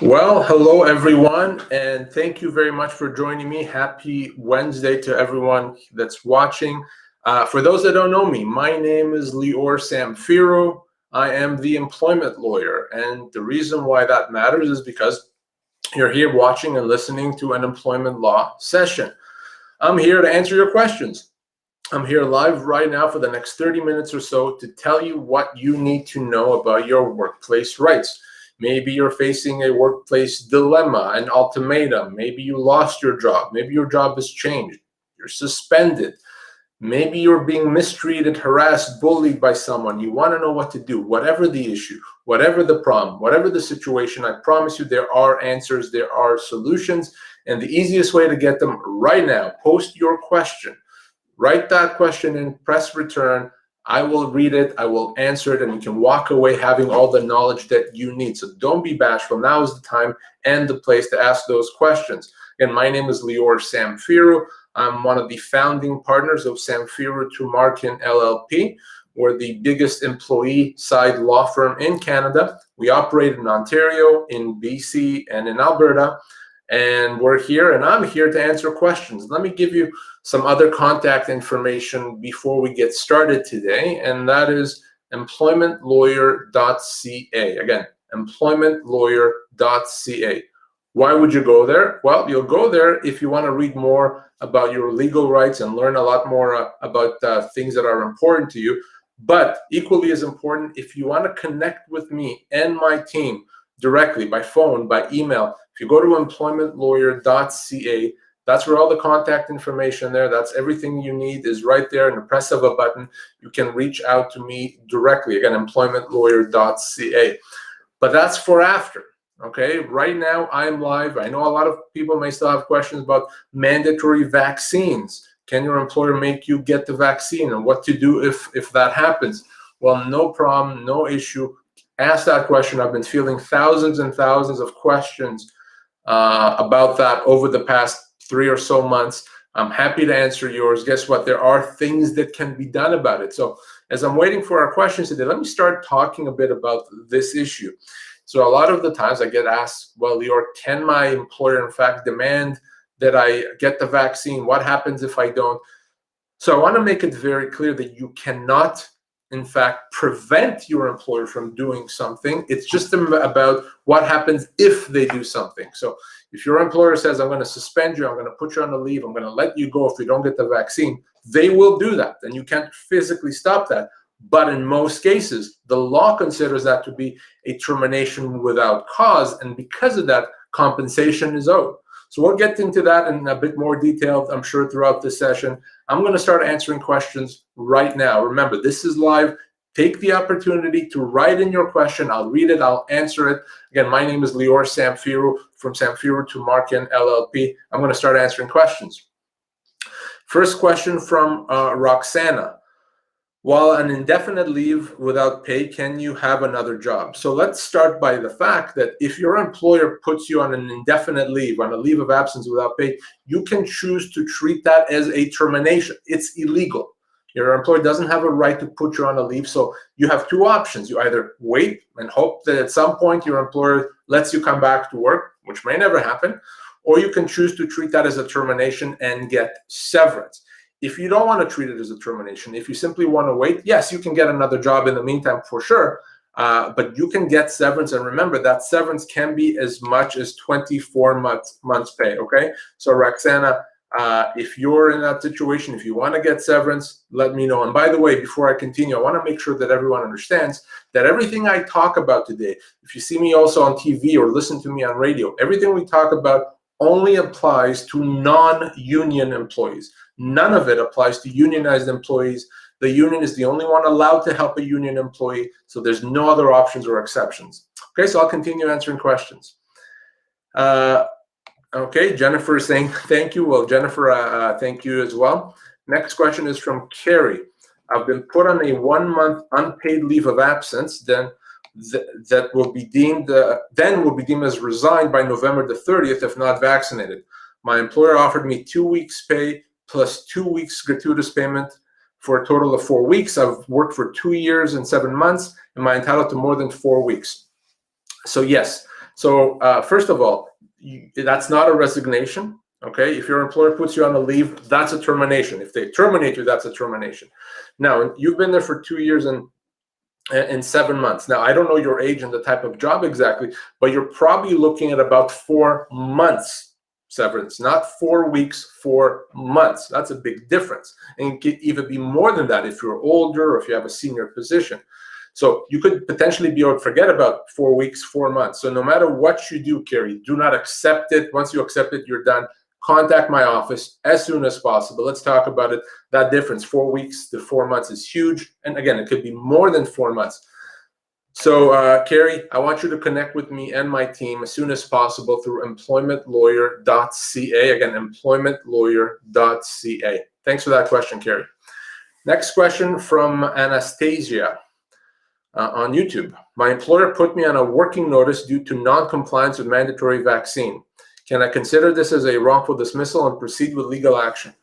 Well, hello everyone, and thank you very much for joining me. Happy Wednesday to everyone that's watching. For those that don't know me, my name is Lior Samfiru. I am the employment lawyer, and the reason why that matters is because you're here watching and listening to an employment law session. I'm here to answer your questions. I'm here live right now for the next 30 minutes or so to tell you what you need to know about your workplace rights. Maybe you're facing a workplace dilemma, an ultimatum. Maybe you lost your job. Maybe your job has changed. You're suspended. Maybe you're being mistreated, harassed, bullied by someone. You want to know what to do. Whatever the issue, whatever the problem, whatever the situation, I promise you there are answers, there are solutions. And the easiest way to get them right now, post your question. Write that question in, press return. I will read it, I will answer it, and you can walk away having all the knowledge that you need. So don't be bashful. Now is the time and the place to ask those questions. Again, my name is Lior Samfiru. I'm one of the founding partners of Samfiru Tumarkin LLP. We're the biggest employee side law firm in Canada. We operate in Ontario, in BC, and in Alberta. And we're here, and I'm here to answer questions. Let me give you some other contact information before we get started today, and that is employmentlawyer.ca. Again, employmentlawyer.ca. Why would you go there? Well, you'll go there if you want to read more about your legal rights and learn a lot more about things that are important to you. But equally as important, if you want to connect with me and my team directly by phone, by email, if you go to employmentlawyer.ca, that's where all the contact information there, that's everything you need is right there. In the press of a button, you can reach out to me directly. Again, employmentlawyer.ca. But that's for after, okay? Right now, I'm live. I know a lot of people may still have questions about mandatory vaccines. Can your employer make you get the vaccine, and what to do if that happens? Well, no problem, no issue. Ask that question. I've been fielding thousands and thousands of questions about that over the past 3 or so months. I'm happy to answer yours. Guess what? There are things that can be done about it. So as I'm waiting for our questions today, let me start talking a bit about this issue. So a lot of the times I get asked, well, Lior, can my employer in fact demand that I get the vaccine? What happens if I don't? So I want to make it very clear that you cannot in fact prevent your employer from doing something. It's just about what happens if they do something. So if your employer says, I'm going to suspend you, I'm going to put you on a leave, I'm going to let you go if you don't get the vaccine, they will do that, and you can't physically stop that. But in most cases, the law considers that to be a termination without cause, and because of that, compensation is owed. So we'll get into that in a bit more detail, I'm sure, throughout this session. I'm going to start answering questions right now. Remember, this is live. Take the opportunity to write in your question. I'll read it. I'll answer it. Again, my name is Lior Samfiru from Samfiru Tumarkin LLP. I'm going to start answering questions. First question from Roxana. While an indefinite leave without pay, can you have another job? So let's start by the fact that if your employer puts you on an indefinite leave, on a leave of absence without pay, you can choose to treat that as a termination. It's illegal. Your employer doesn't have a right to put you on a leave. So you have two options. You either wait and hope that at some point your employer lets you come back to work, which may never happen, or you can choose to treat that as a termination and get severance. If you don't want to treat it as a termination, if you simply want to wait, yes, you can get another job in the meantime for sure, but you can get severance. And remember, that severance can be as much as 24 months pay, okay? So Roxana, if you're in that situation, if you want to get severance, let me know. And by the way, before I continue, I want to make sure that everyone understands that everything I talk about today, if you see me also on TV or listen to me on radio, everything we talk about only applies to non-union employees. None of it applies to unionized employees. The union is the only one allowed to help a union employee, so there's no other options or exceptions. Okay, so I'll continue answering questions. Okay, Jennifer is saying thank you. Well, Jennifer, thank you as well. Next question is from Carrie. I've been put on a 1-month unpaid leave of absence, then that will be deemed as resigned by November the 30th if not vaccinated. My employer offered me 2 weeks pay plus 2 weeks gratuitous payment for a total of 4 weeks. I've worked for 2 years and 7 months. Am I entitled to more than 4 weeks? So yes, So first of all, that's not a resignation. Okay, if your employer puts you on a leave, that's a termination. If they terminate you, that's a termination. Now, you've been there for 2 years and 7 months. Now, I don't know your age and the type of job exactly, but you're probably looking at about 4 months severance, not 4 weeks, 4 months. That's a big difference. And it could even be more than that if you're older or if you have a senior position. So you could potentially be able to forget about 4 weeks, 4 months. So no matter what you do, Carrie, do not accept it. Once you accept it, you're done. Contact my office as soon as possible. Let's talk about it. That difference, 4 weeks to 4 months, is huge. And again, it could be more than 4 months. So, Carrie, I want you to connect with me and my team as soon as possible through employmentlawyer.ca. Again, employmentlawyer.ca. Thanks for that question, Carrie. Next question from Anastasia on YouTube. My employer put me on a working notice due to non-compliance with mandatory vaccine. Can I consider this as a wrongful dismissal and proceed with legal action?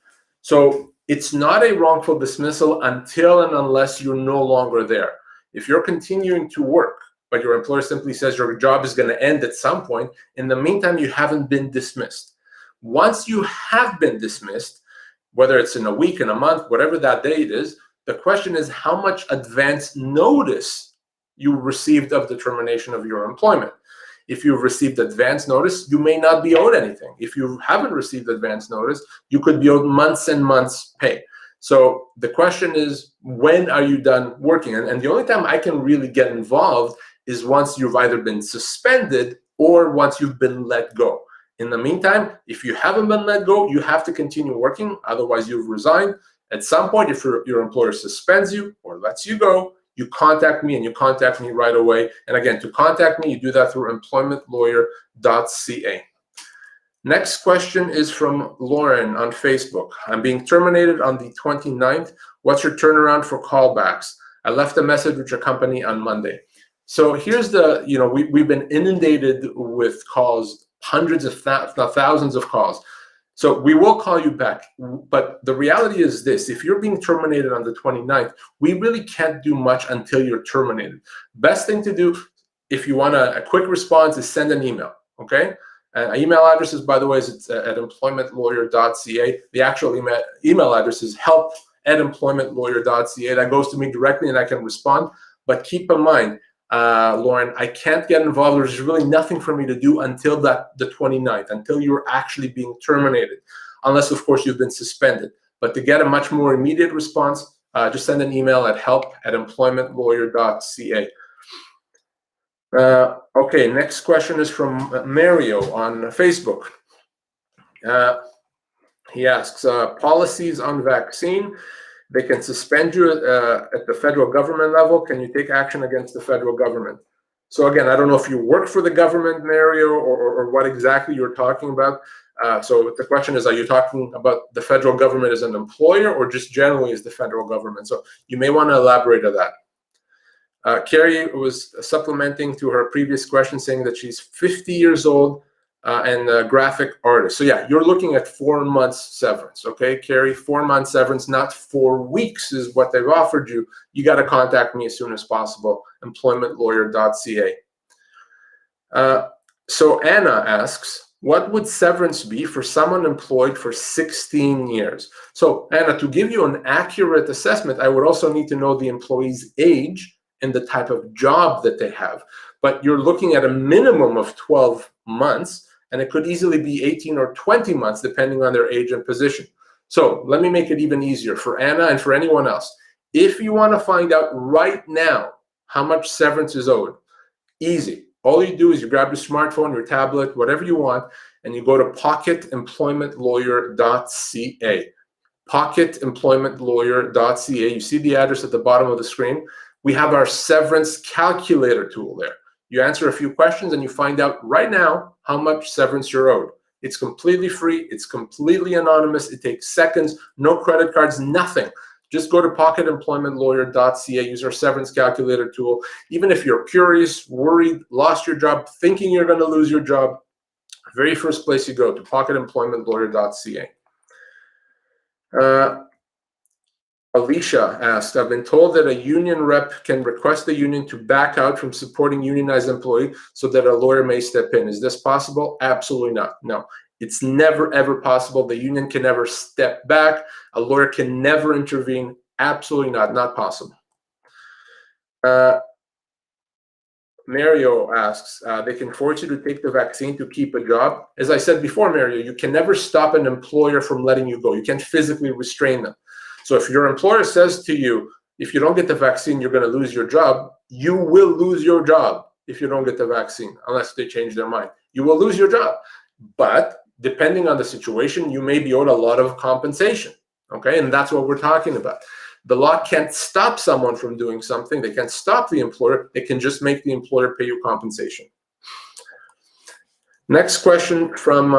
So it's not a wrongful dismissal until and unless you're no longer there. If you're continuing to work, but your employer simply says your job is going to end at some point, in the meantime, you haven't been dismissed. Once you have been dismissed, whether it's in a week, in a month, whatever that date is, the question is how much advance notice you received of the termination of your employment. If you've received advance notice, you may not be owed anything. If you haven't received advance notice, you could be owed months and months pay. So the question is, when are you done working? And the only time I can really get involved is once you've either been suspended or once you've been let go. In the meantime, if you haven't been let go, you have to continue working. Otherwise, you've resigned. At some point, if your employer suspends you or lets you go, you contact me, and you contact me right away. And again, to contact me, you do that through employmentlawyer.ca. Next question is from Lauren on Facebook. I'm being terminated on the 29th. What's your turnaround for callbacks? I left a message with your company on Monday. So here's the, we've been inundated with calls, hundreds of thousands of calls. So we will call you back, but the reality is this: if you're being terminated on the 29th, we really can't do much until you're terminated. Best thing to do, if you want a quick response, is send an email, okay? Email address is, by the way, it's at employmentlawyer.ca. The actual email address is help@employmentlawyer.ca. That goes to me directly, and I can respond. But keep in mind, Lauren, I can't get involved. There's really nothing for me to do until the 29th, until you're actually being terminated, unless, of course, you've been suspended. But to get a much more immediate response, just send an email at help@employmentlawyer.ca. Okay, next question is from Mario on Facebook. He asks, policies on vaccine. They can suspend you at the federal government level. Can you take action against the federal government? So again, I don't know if you work for the government, Mario, or what exactly you're talking about. So the question is, are you talking about the federal government as an employer or just generally as the federal government? So you may want to elaborate on that. Carrie was supplementing to her previous question, saying that she's 50 years old and a graphic artist. So yeah, you're looking at 4 months severance, okay, Carrie? 4 months severance, not 4 weeks is what they've offered you. You got to contact me as soon as possible, employmentlawyer.ca. So Anna asks, what would severance be for someone employed for 16 years? So Anna, to give you an accurate assessment, I would also need to know the employee's age and the type of job that they have. But you're looking at a minimum of 12 months, and it could easily be 18 or 20 months, depending on their age and position. So let me make it even easier for Anna and for anyone else. If you want to find out right now how much severance is owed, easy. All you do is you grab your smartphone, your tablet, whatever you want, and you go to pocketemploymentlawyer.ca. Pocketemploymentlawyer.ca. You see the address at the bottom of the screen. We have our severance calculator tool there. You answer a few questions and you find out right now how much severance you're owed. It's completely free. It's completely anonymous. It takes seconds, no credit cards, nothing. Just go to pocketemploymentlawyer.ca, use our severance calculator tool. Even if you're curious, worried, lost your job, thinking you're going to lose your job, very first place you go to pocketemploymentlawyer.ca. Alicia asks, I've been told that a union rep can request the union to back out from supporting unionized employee so that a lawyer may step in. Is this possible? Absolutely not. No, it's never, ever possible. The union can never step back. A lawyer can never intervene. Absolutely not possible. Mario asks, they can force you to take the vaccine to keep a job. As I said before, Mario, you can never stop an employer from letting you go. You can't physically restrain them. So if your employer says to you, if you don't get the vaccine, you're going to lose your job, you will lose your job if you don't get the vaccine, unless they change their mind. You will lose your job. But depending on the situation, you may be owed a lot of compensation. Okay, and that's what we're talking about. The law can't stop someone from doing something. They can't stop the employer. They can just make the employer pay you compensation. Next question from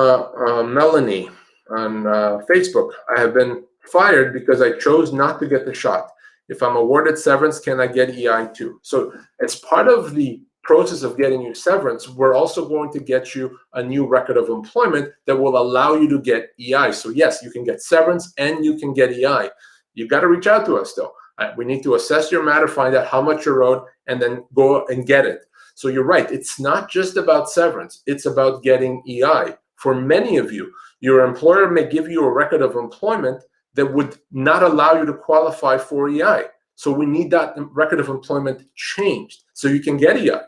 Melanie on Facebook. I have been fired because I chose not to get the shot. If I'm awarded severance, can I get EI too? So as part of the process of getting you severance, we're also going to get you a new record of employment that will allow you to get EI. So yes, you can get severance and you can get EI. You've got to reach out to us though. We need to assess your matter, find out how much you're owed, and then go and get it. So you're right, it's not just about severance, it's about getting EI. For many of you, your employer may give you a record of employment that would not allow you to qualify for EI. So we need that record of employment changed so you can get EI.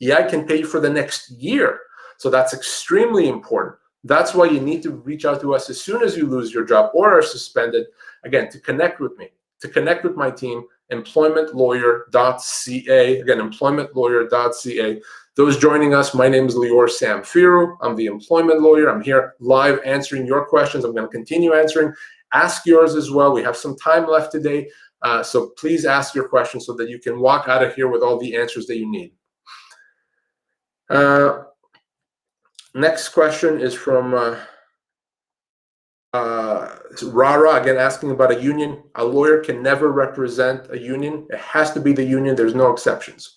EI can pay you for the next year. So that's extremely important. That's why you need to reach out to us as soon as you lose your job or are suspended, again, to connect with me, to connect with my team, employmentlawyer.ca, again, employmentlawyer.ca. Those joining us, my name is Lior Samfiru. I'm the employment lawyer. I'm here live answering your questions. I'm going to continue answering. Ask yours as well. We have some time left today, so please ask your questions so that you can walk out of here with all the answers that you need. Next question is from Rara, again asking about a union. A lawyer can never represent a union. It has to be the union. There's no exceptions.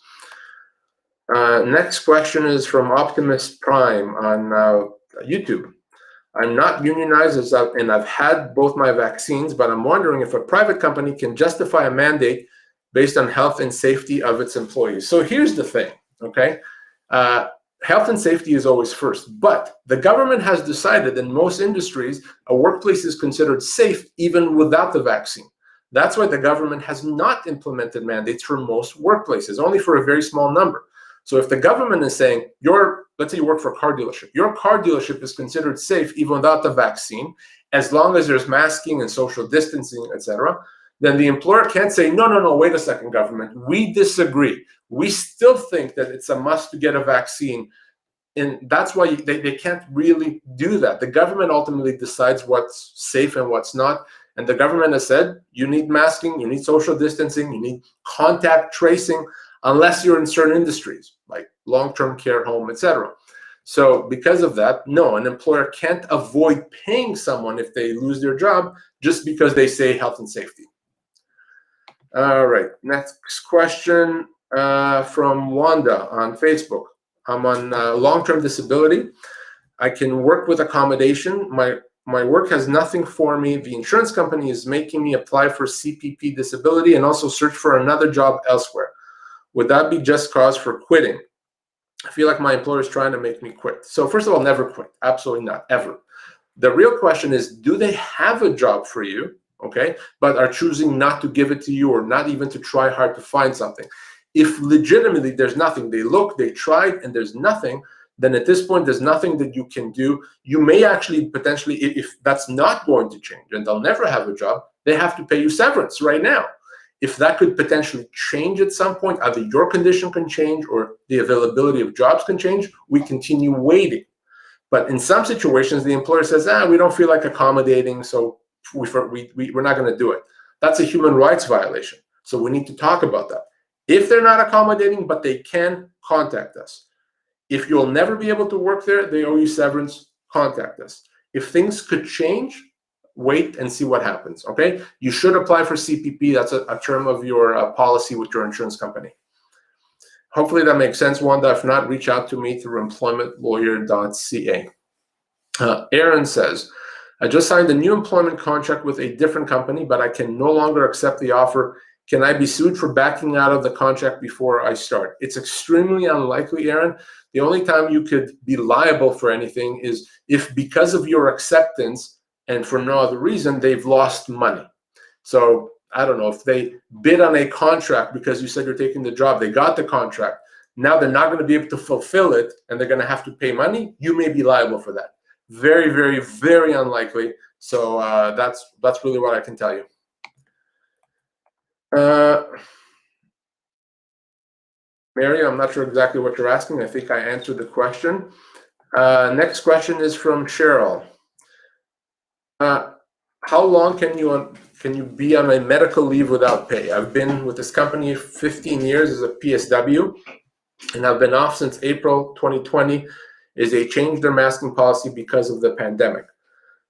Next question is from Optimus Prime on YouTube. I'm not unionized and I've had both my vaccines, but I'm wondering if a private company can justify a mandate based on health and safety of its employees. So here's the thing, okay? Health and safety is always first, but the government has decided in most industries, a workplace is considered safe even without the vaccine. That's why the government has not implemented mandates for most workplaces, only for a very small number. So if the government is saying, let's say you work for a car dealership, your car dealership is considered safe even without the vaccine, as long as there's masking and social distancing, etc., then the employer can't say, no, wait a second, government, we disagree. We still think that it's a must to get a vaccine. And that's why they can't really do that. The government ultimately decides what's safe and what's not. And the government has said, you need masking, you need social distancing, you need contact tracing, unless you're in certain industries, like long-term care home, etc. So because of that, no, an employer can't avoid paying someone if they lose their job just because they say health and safety. All right, next question from Wanda on Facebook. I'm on long-term disability. I can work with accommodation. My work has nothing for me. The insurance company is making me apply for CPP disability and also search for another job elsewhere. Would that be just cause for quitting? I feel like my employer is trying to make me quit. So first of all, never quit. Absolutely not, ever. The real question is, do they have a job for you? Okay, but are choosing not to give it to you or not even to try hard to find something. If legitimately there's nothing, they look, they tried, and there's nothing, then at this point, there's nothing that you can do. You may actually potentially, if that's not going to change and they'll never have a job, they have to pay you severance right now. If that could potentially change at some point, either your condition can change or the availability of jobs can change, we continue waiting. But in some situations, the employer says, we don't feel like accommodating, so we're not going to do it. That's a human rights violation. So we need to talk about that. If they're not accommodating, but they can, contact us. If you'll never be able to work there, they owe you severance, contact us. If things could change, wait and see what happens, okay? You should apply for CPP. That's a term of your policy with your insurance company. Hopefully that makes sense, Wanda. If not, reach out to me through employmentlawyer.ca. Aaron says, I just signed a new employment contract with a different company, but I can no longer accept the offer. Can I be sued for backing out of the contract before I start? It's extremely unlikely, Aaron. The only time you could be liable for anything is if, because of your acceptance and for no other reason, they've lost money. So I don't know, if they bid on a contract because you said you're taking the job, they got the contract, now they're not going to be able to fulfill it and they're going to have to pay money, you may be liable for that. Very, very, very unlikely. So that's really what I can tell you. Mary, I'm not sure exactly what you're asking. I think I answered the question. Next question is from Cheryl. How long can you be on a medical leave without pay? I've been with this company 15 years as a PSW, and I've been off since April 2020. They changed their masking policy because of the pandemic.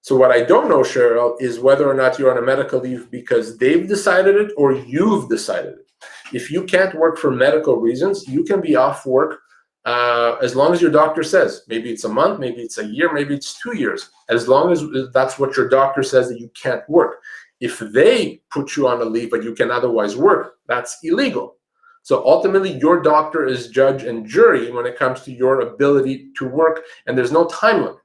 So what I don't know, Cheryl, is whether or not you're on a medical leave because they've decided it or you've decided it. If you can't work for medical reasons, you can be off work as long as your doctor says. Maybe it's a month, maybe it's a year, maybe it's 2 years. As long as that's what your doctor says that you can't work. If they put you on a leave but you can otherwise work, that's illegal. So ultimately, your doctor is judge and jury when it comes to your ability to work, and there's no time limit.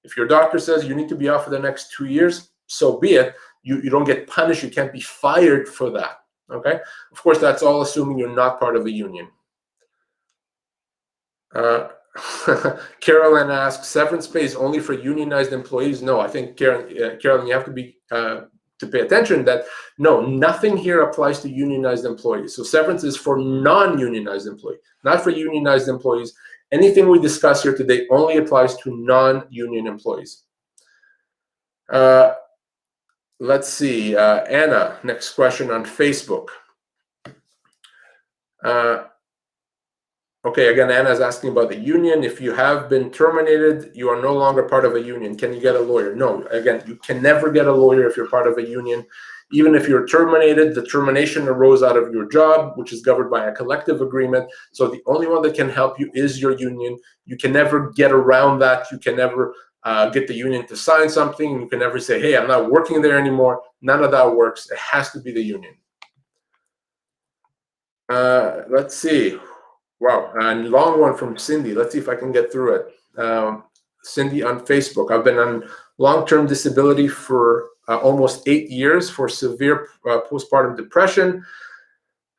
If your doctor says you need to be off for the next 2 years, so be it. You don't get punished. You can't be fired for that. Okay? Of course, that's all assuming you're not part of a union. Carolyn asks, severance pay is only for unionized employees? No, I think, Carolyn, you have to be to pay attention that no, nothing here applies to unionized employees. So severance is for non-unionized employees, not for unionized employees. Anything we discuss here today only applies to non-union employees. Let's see, Anna, next question on Facebook. Okay, again, Anna is asking about the union. If you have been terminated, you are no longer part of a union. Can you get a lawyer? No, again, you can never get a lawyer if you're part of a union. Even if you're terminated, the termination arose out of your job, which is governed by a collective agreement. So the only one that can help you is your union. You can never get around that. You can never get the union to sign something. You can never say, hey, I'm not working there anymore. None of that works. It has to be the union. Let's see. Wow, and long one from Cindy. Let's see if I can get through it. Cindy on Facebook. I've been on long-term disability for almost 8 years for severe postpartum depression.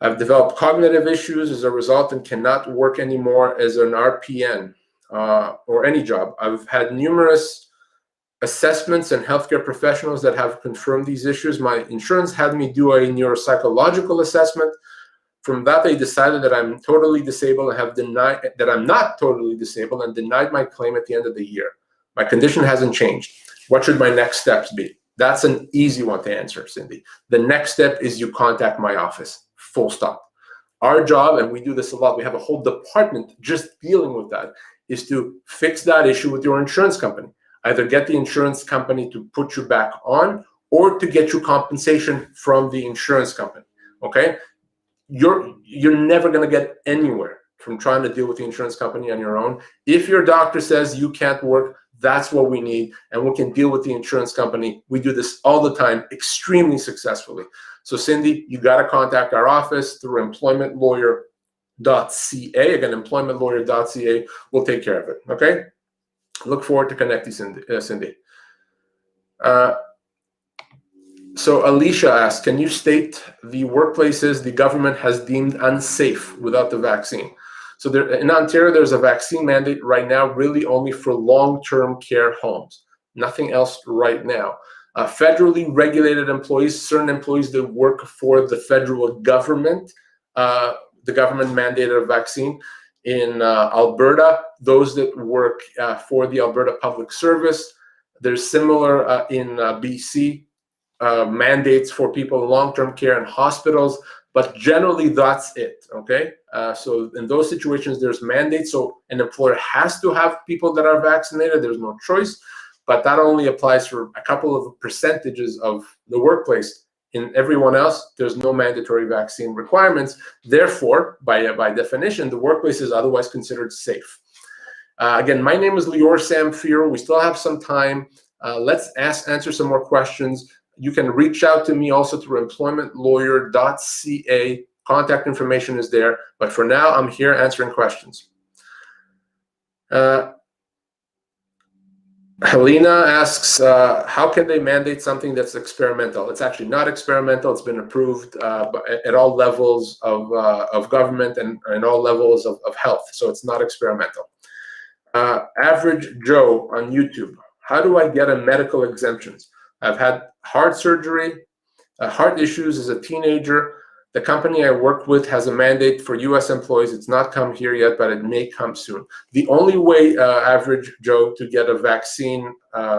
I've developed cognitive issues as a result and cannot work anymore as an RPN or any job. I've had numerous assessments and healthcare professionals that have confirmed these issues. My insurance had me do a neuropsychological assessment. From that, they decided that I'm totally disabled and have denied that I'm not totally disabled and denied my claim at the end of the year. My condition hasn't changed. What should my next steps be? That's an easy one to answer, Cindy. The next step is you contact my office, full stop. Our job, and we do this a lot, we have a whole department just dealing with that, is to fix that issue with your insurance company. Either get the insurance company to put you back on or to get you compensation from the insurance company, okay? You're never going to get anywhere from trying to deal with the insurance company on your own. If your doctor says you can't work, that's what we need, and we can deal with the insurance company. We do this all the time, extremely successfully. So Cindy, you got to contact our office through employmentlawyer.ca. Again, employmentlawyer.ca. We'll take care of it, okay? Look forward to connecting, Cindy. So Alicia asks, can you state the workplaces the government has deemed unsafe without the vaccine? So there, in Ontario, there's a vaccine mandate right now, really only for long-term care homes. Nothing else right now. Federally regulated employees, certain employees that work for the federal government, the government mandated a vaccine. In Alberta, those that work for the Alberta Public Service. There's similar in BC. Mandates for people in long-term care and hospitals, but generally that's it, okay? So in those situations, there's mandates, so an employer has to have people that are vaccinated, there's no choice, but that only applies for a couple of percentages of the workplace. In everyone else, there's no mandatory vaccine requirements. Therefore, by definition, the workplace is otherwise considered safe. Again, my name is Lior Samfiru. We still have some time. Let's answer some more questions. You can reach out to me also through employmentlawyer.ca. Contact information is there. But for now, I'm here answering questions. Helena asks, how can they mandate something that's experimental? It's actually not experimental. It's been approved at all levels of government and all levels of health. So it's not experimental. Average Joe on YouTube. How do I get a medical exemptions? I've had heart surgery, heart issues as a teenager. The company I work with has a mandate for U.S. employees. It's not come here yet, but it may come soon. The only way, Average Joe, to get a vaccine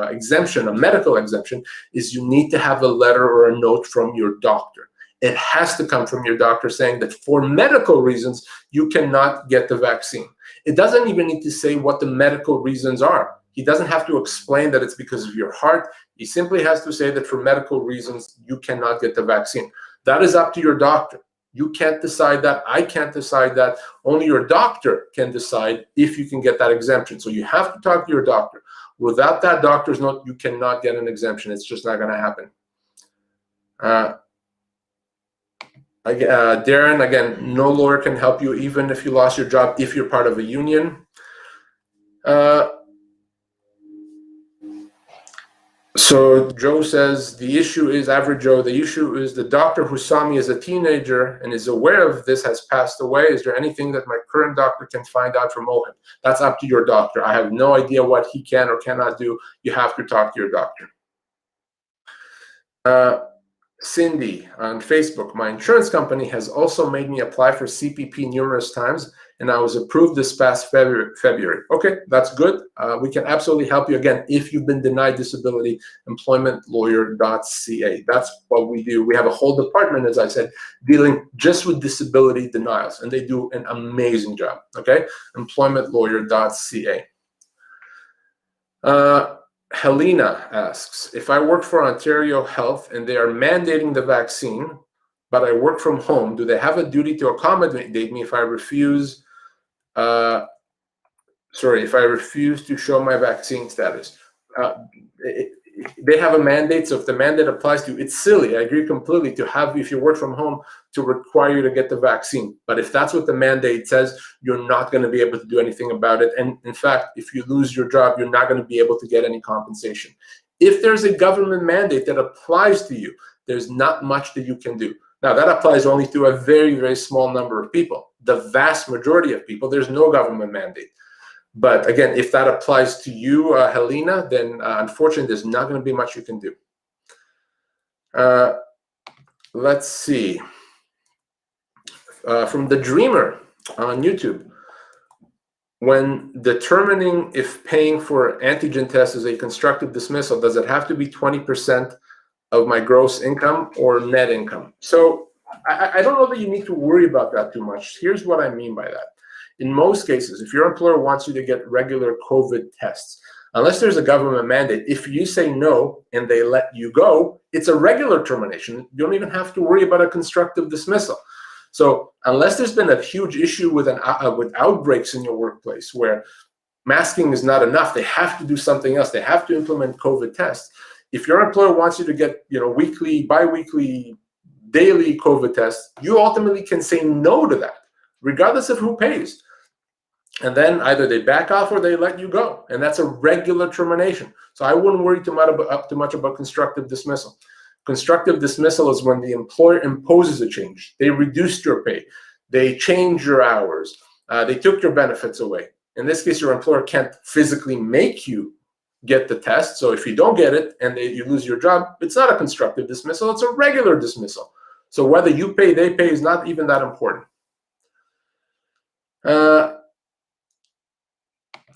exemption, a medical exemption, is you need to have a letter or a note from your doctor. It has to come from your doctor saying that for medical reasons, you cannot get the vaccine. It doesn't even need to say what the medical reasons are. He doesn't have to explain that it's because of your heart. He simply has to say that for medical reasons, you cannot get the vaccine. That is up to your doctor. You can't decide that. I can't decide that. Only your doctor can decide if you can get that exemption. So you have to talk to your doctor. Without that doctor's note, you cannot get an exemption. It's just not going to happen. Darren, again, no lawyer can help you even if you lost your job if you're part of a union. So Joe says, the issue is, Average Joe, the issue is the doctor who saw me as a teenager and is aware of this has passed away. Is there anything that my current doctor can find out from OHIP? That's up to your doctor. I have no idea what he can or cannot do. You have to talk to your doctor. Cindy on Facebook, my insurance company has also made me apply for CPP numerous times, and I was approved this past February. Okay, that's good. We can absolutely help you again if you've been denied disability. Employmentlawyer.ca. That's what we do. We have a whole department, as I said, dealing just with disability denials, and they do an amazing job. Okay, employmentlawyer.ca. Helena asks, if I work for Ontario Health and they are mandating the vaccine, but I work from home, do they have a duty to accommodate me if I refuse? If I refuse to show my vaccine status? They have a mandate, so if the mandate applies to you, it's silly. I agree completely to have, if you work from home, to require you to get the vaccine. But if that's what the mandate says, you're not going to be able to do anything about it. And in fact, if you lose your job, you're not going to be able to get any compensation. If there's a government mandate that applies to you, there's not much that you can do. Now, that applies only to a very, very small number of people. The vast majority of people, there's no government mandate. But again, if that applies to you, Helena, then unfortunately, there's not going to be much you can do. Let's see. From the Dreamer on YouTube, when determining if paying for antigen tests is a constructive dismissal, does it have to be 20% of my gross income or net income? So I don't know that you need to worry about that too much. Here's what I mean by that. In most cases, if your employer wants you to get regular COVID tests, unless there's a government mandate, if you say no and they let you go, it's a regular termination. You don't even have to worry about a constructive dismissal. So unless there's been a huge issue with outbreaks in your workplace where masking is not enough, they have to do something else. They have to implement COVID tests. If your employer wants you to get, weekly, bi-weekly, daily COVID tests, you ultimately can say no to that, regardless of who pays. And then either they back off or they let you go. And that's a regular termination. So I wouldn't worry too much about constructive dismissal. Constructive dismissal is when the employer imposes a change. They reduced your pay. They changed your hours. They took your benefits away. In this case, your employer can't physically make you get the test. So if you don't get it and you lose your job, it's not a constructive dismissal. It's a regular dismissal. So whether you pay, they pay is not even that important.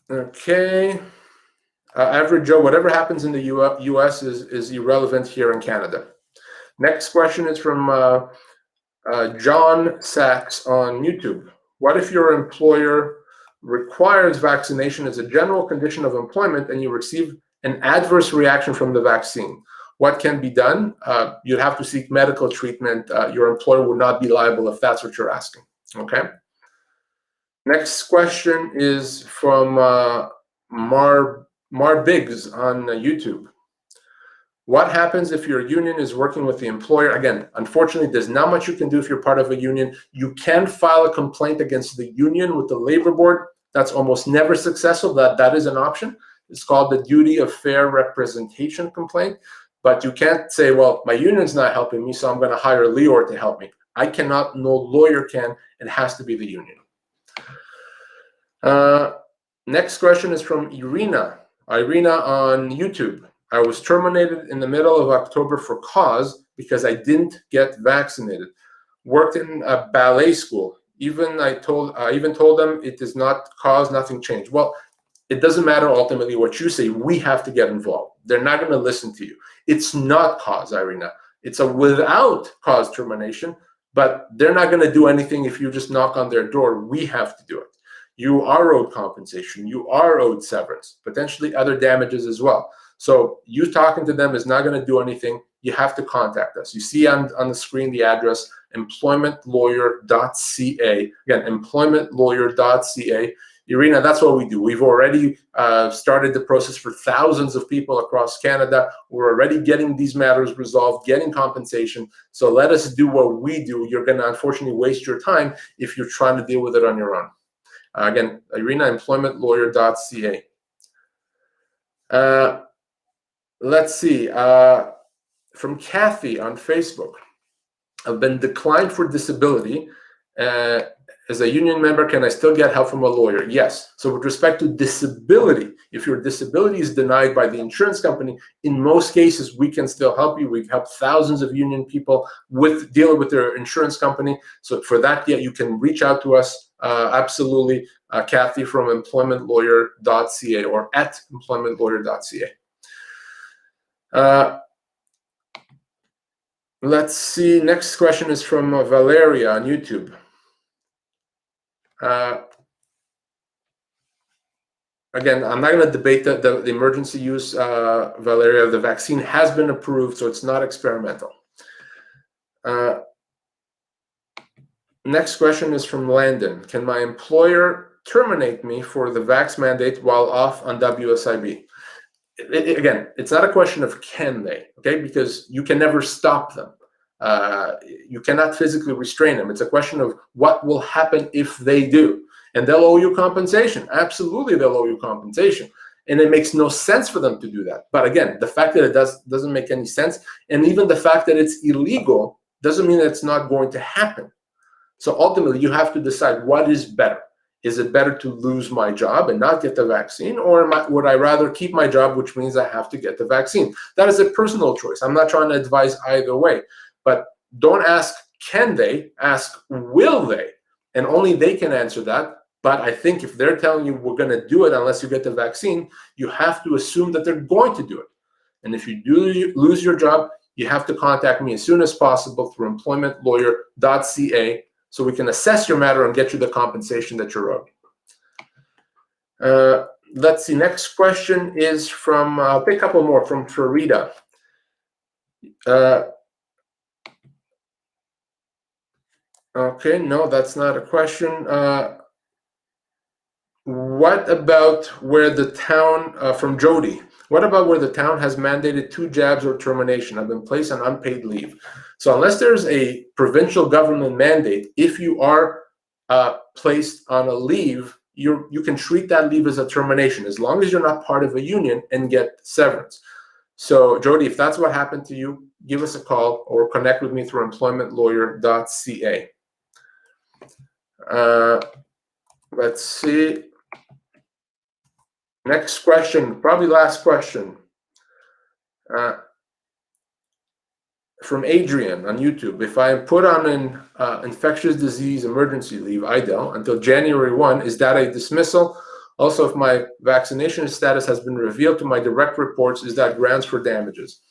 Okay. Average Joe, whatever happens in the U.S. is irrelevant here in Canada. Next question is from John Sachs on YouTube. What if your employer requires vaccination as a general condition of employment and you receive an adverse reaction from the vaccine? What can be done? You'd have to seek medical treatment. Your employer would not be liable if that's what you're asking. Okay. Next question is from Mar Biggs on YouTube. What happens if your union is working with the employer? Again, unfortunately, there's not much you can do if you're part of a union. You can file a complaint against the union with the labor board. That's almost never successful. That is an option. It's called the duty of fair representation complaint. But you can't say, well, my union's not helping me, so I'm going to hire Lior to help me. I cannot, no lawyer can. It has to be the union. Next question is from Irina. Irina on YouTube. I was terminated in the middle of October for cause because I didn't get vaccinated. Worked in a ballet school. I even told them it is not cause, nothing changed. Well, it doesn't matter ultimately what you say. We have to get involved. They're not going to listen to you. It's not cause, Irina. It's a without cause termination, but they're not going to do anything if you just knock on their door. We have to do it. You are owed compensation. You are owed severance, potentially other damages as well. So you talking to them is not going to do anything. You have to contact us. You see on the screen the address, employmentlawyer.ca. Again, employmentlawyer.ca. Irina, that's what we do. We've already started the process for thousands of people across Canada. We're already getting these matters resolved, getting compensation. So let us do what we do. You're going to unfortunately waste your time if you're trying to deal with it on your own. Again, Irina, employmentlawyer.ca. Let's see. From Kathy on Facebook. I've been declined for disability. As a union member, can I still get help from a lawyer? Yes. So with respect to disability, if your disability is denied by the insurance company, in most cases, we can still help you. We've helped thousands of union people with dealing with their insurance company. So for that, yeah, you can reach out to us. Absolutely. Kathy from employmentlawyer.ca or at employmentlawyer.ca. Let's see. Next question is from Valeria on YouTube. Again, I'm not going to debate the emergency use, Valeria. The vaccine has been approved, so it's not experimental. Next question is from Landon. Can my employer terminate me for the vax mandate while off on WSIB? Again, it's not a question of can they, okay? Because you can never stop them. You cannot physically restrain them. It's a question of what will happen if they do. And they'll owe you compensation. Absolutely, they'll owe you compensation. And it makes no sense for them to do that. But again, the fact that it doesn't make any sense, and even the fact that it's illegal doesn't mean that it's not going to happen. So ultimately, you have to decide what is better. Is it better to lose my job and not get the vaccine, or would I rather keep my job, which means I have to get the vaccine? That is a personal choice. I'm not trying to advise either way. But don't ask, can they? Ask, will they? And only they can answer that. But I think if they're telling you we're going to do it unless you get the vaccine, you have to assume that they're going to do it. And if you do lose your job, you have to contact me as soon as possible through employmentlawyer.ca so we can assess your matter and get you the compensation that you're owed. Let's see. Next question is from, I'll take a couple more, from Farida. Okay, no, that's not a question. What about where the town, from Jody, what about where the town has mandated 2 jabs or termination? I've been placed on unpaid leave. So unless there's a provincial government mandate, if you are placed on a leave, you can treat that leave as a termination as long as you're not part of a union and get severance. So Jody, if that's what happened to you, give us a call or connect with me through employmentlawyer.ca. Let's see. Next question, probably last question. From Adrian on YouTube. If I am put on an infectious disease emergency leave, IDEL, until January 1, is that a dismissal? Also, if my vaccination status has been revealed to my direct reports, is that grounds for damages?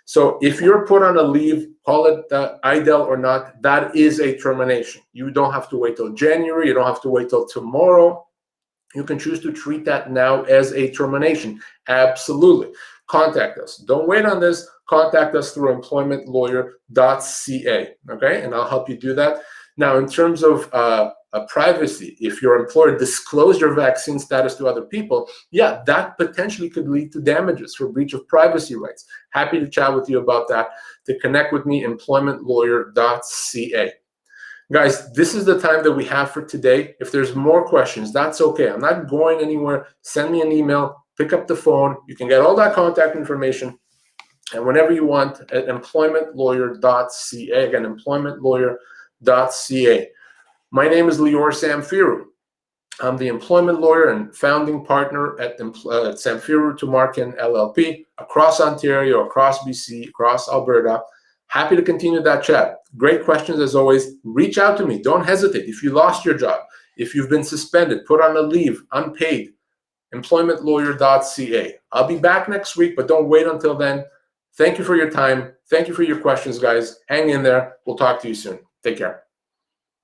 So if you're put on a leave, call it IDEL or not, that is a termination. You don't have to wait till January. You don't have to wait till tomorrow. You can choose to treat that now as a termination. Absolutely. Contact us. Don't wait on this. Contact us through employmentlawyer.ca, okay? And I'll help you do that. Now, in terms of privacy. If your employer disclosed your vaccine status to other people, yeah, that potentially could lead to damages for breach of privacy rights. Happy to chat with you about that. To connect with me, employmentlawyer.ca. Guys, this is the time that we have for today. If there's more questions, that's okay. I'm not going anywhere. Send me an email, pick up the phone. You can get all that contact information, and whenever you want, at employmentlawyer.ca. Again, employmentlawyer.ca. My name is Lior Samfiru. I'm the employment lawyer and founding partner at Samfiru Tumarkin LLP across Ontario, across BC, across Alberta. Happy to continue that chat. Great questions as always. Reach out to me. Don't hesitate. If you lost your job, if you've been suspended, put on a leave, unpaid, employmentlawyer.ca. I'll be back next week, but don't wait until then. Thank you for your time. Thank you for your questions, guys. Hang in there. We'll talk to you soon. Take care.